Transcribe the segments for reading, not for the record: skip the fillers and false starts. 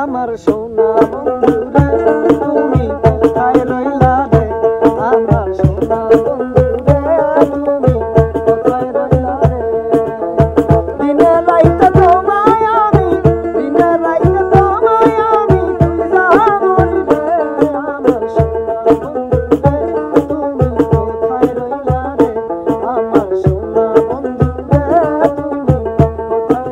আমার সোনা বন্ধুরে তুমি কোথায় রইলা রে আমার সোনা বন্ধুরে তুমি কোথায় রইলা রে দিনে রাইতে তোমায় আমি দিনে রাইতে তোমায় আমি যাবই রে আমার সোনা বন্ধুরে তুমি কোথায় রইলা রে আমার সোনা বন্ধুরে তুমি কোথায়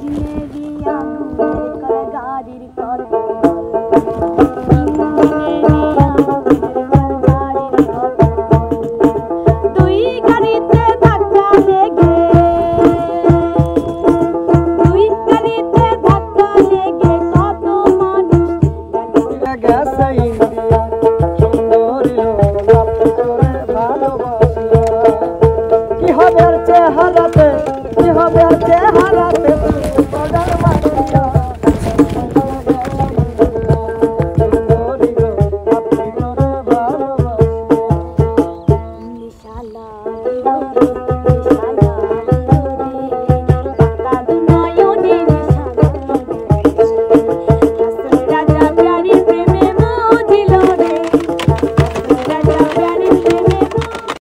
la